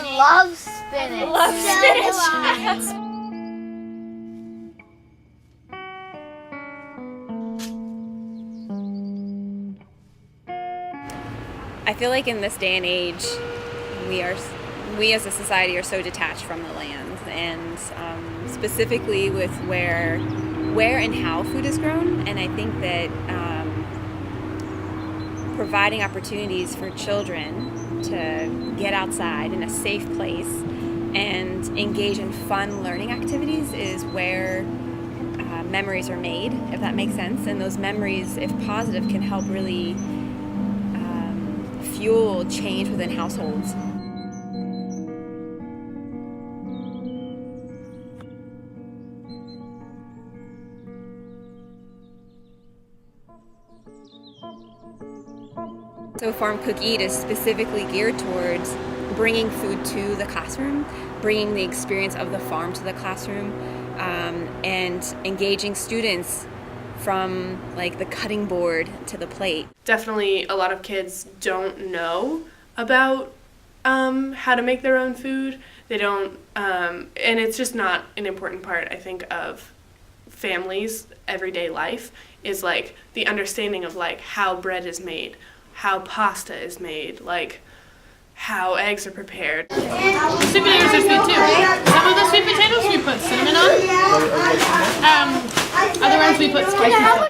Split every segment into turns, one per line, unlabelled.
love spinach.
I feel like in this day and age, we as a society are so detached from the land, and specifically with where and how food is grown. And I think that providing opportunities for children to get outside in a safe place and engage in fun learning activities is where memories are made, if that makes sense. And those memories, if positive, can help really fuel change within households. So Farm Cook Eat is specifically geared towards bringing food to the classroom, bringing the experience of the farm to the classroom, and engaging students from like the cutting board to the plate.
Definitely a lot of kids don't know about how to make their own food. They don't, and it's just not an important part, I think, of families' everyday life, is like the understanding of like how bread is made, how pasta is made, like how eggs are prepared.
Sweet potatoes are sweet too. Some of the sweet potatoes we put cinnamon on. Other ones we put spicy on.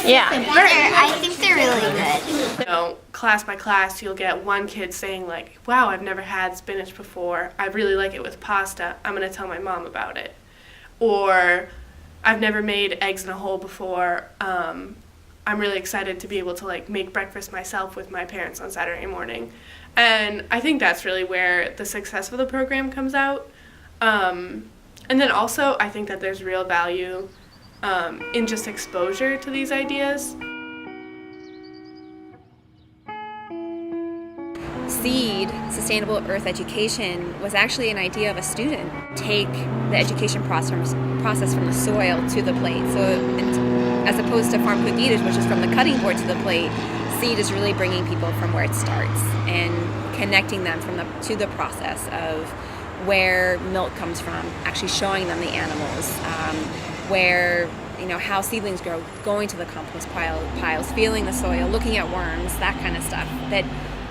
Yeah, I think they're really good.
You know, class by class, you'll get one kid saying like, wow, I've never had spinach before. I really like it with pasta. I'm going to tell my mom about it. Or I've never made eggs in a hole before. I'm really excited to be able to like make breakfast myself with my parents on Saturday morning. And I think that's really where the success of the program comes out. And then also I think that there's real value in just exposure to these ideas.
SEED, Sustainable Earth Education, was actually an idea of a student. Take the education process from the soil to the plate. So as opposed to Farm Cook Eat, which is from the cutting board to the plate, SEED is really bringing people from where it starts and connecting them to the process of where milk comes from, actually showing them the animals, where, how seedlings grow, going to the compost piles, feeling the soil, looking at worms, that kind of stuff that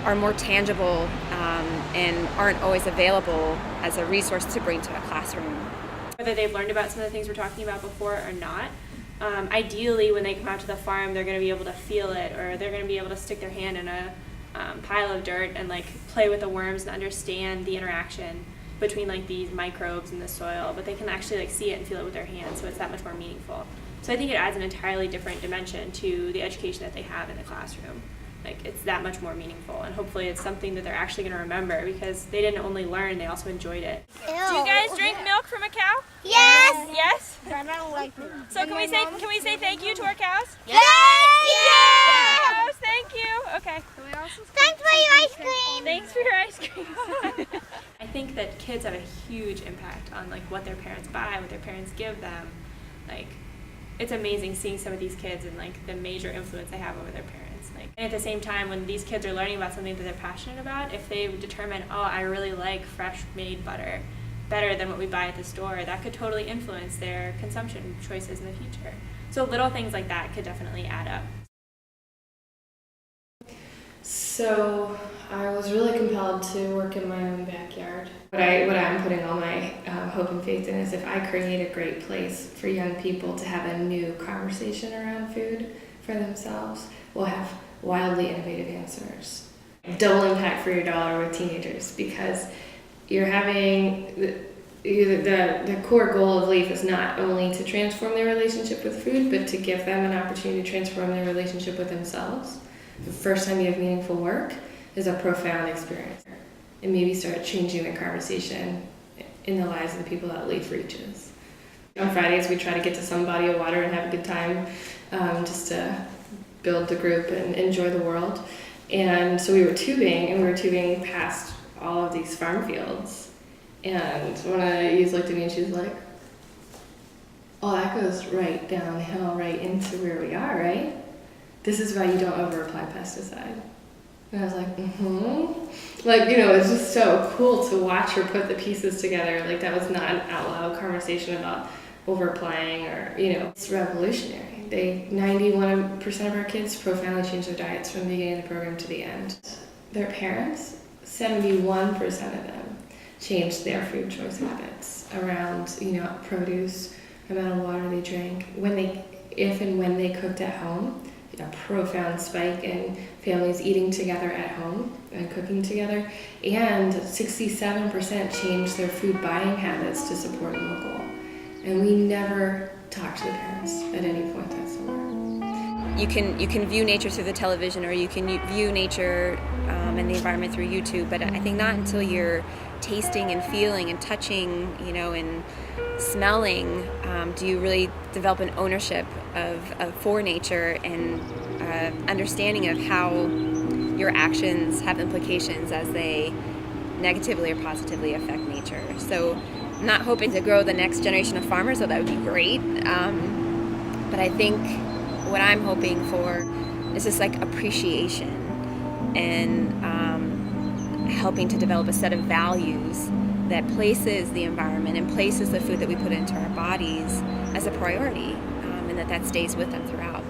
are more tangible and aren't always available as a resource to bring to a classroom.
Whether they've learned about some of the things we're talking about before or not, ideally when they come out to the farm they're going to be able to feel it, or they're going to be able to stick their hand in a pile of dirt and like play with the worms and understand the interaction between like these microbes in the soil, but they can actually like see it and feel it with their hands, so it's that much more meaningful. So I think it adds an entirely different dimension to the education that they have in the classroom. Like it's that much more meaningful, and hopefully it's something that they're actually going to remember, because they didn't only learn, they also enjoyed it.
Do you guys drink milk from a cow?
Yes.
Yes?
I don't like milk.
So can we say thank you to our cows?
Thank you.
Cows, thank you. Okay.
Thanks for your ice cream.
Thanks for your ice cream.
I think that kids have a huge impact on like what their parents buy, what their parents give them. Like it's amazing seeing some of these kids and like the major influence they have over their parents. And at the same time, when these kids are learning about something that they're passionate about, if they determine, oh, I really like fresh made butter better than what we buy at the store, that could totally influence their consumption choices in the future. So little things like that could definitely add up.
So I was really compelled to work in my own backyard. What I'm putting all my hope and faith in is if I create a great place for young people to have a new conversation around food for themselves, we'll have wildly innovative answers. Double impact for your dollar with teenagers, because you're having the core goal of LEAF is not only to transform their relationship with food, but to give them an opportunity to transform their relationship with themselves. The first time you have meaningful work is a profound experience, and maybe start changing the conversation in the lives of the people that LEAF reaches. On Fridays, we try to get to some body of water and have a good time, just to build the group and enjoy the world. And so we were tubing past all of these farm fields. And one of the youths looked at me and she was like, oh, that goes right downhill, right into where we are, right? This is why you don't over-apply pesticide. And I was like, Like, you know, it's just so cool to watch her put the pieces together. Like, that was not an out loud conversation about overplaying or, you know, it's revolutionary. 91% of our kids profoundly changed their diets from the beginning of the program to the end. Their parents, 71% of them changed their food choice habits around, you know, produce, amount of water they drank, if and when they cooked at home. A profound spike in families eating together at home and cooking together, and 67% changed their food buying habits to support local. And we never talked to the parents at any point that summer.
You can view nature through the television, or you can view nature and the environment through YouTube, but I think not until you're tasting and feeling and touching, you know, and smelling, do you really develop an ownership for nature and understanding of how your actions have implications as they negatively or positively affect nature. So I'm not hoping to grow the next generation of farmers, so that would be great. But I think what I'm hoping for is this like appreciation and helping to develop a set of values that places the environment and places the food that we put into our bodies as a priority, and that stays with them throughout.